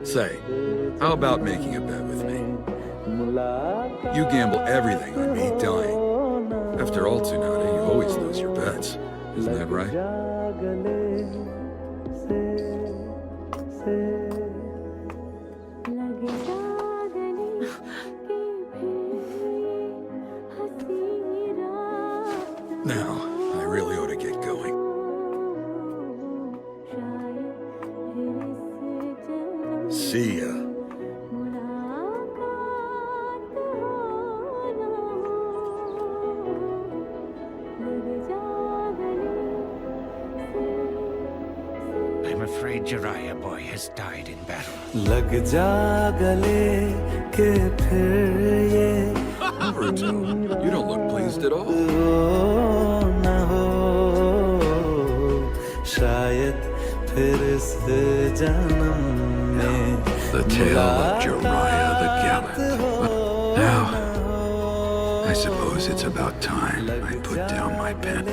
Say, how about making a bet with me? You gamble everything on me dying. After all, Tsunade, you always lose your bets. Isn't that right? Now, I really ought to get going. See ya. I'm afraid Jiraya boy has died in battle. लग जा गले के फिर ये Naruto, you don't look pleased at all. न हो शायद फिर इस जन्म में The tale of Jiraya the Gale. Now, I suppose it's about time I put down my pen.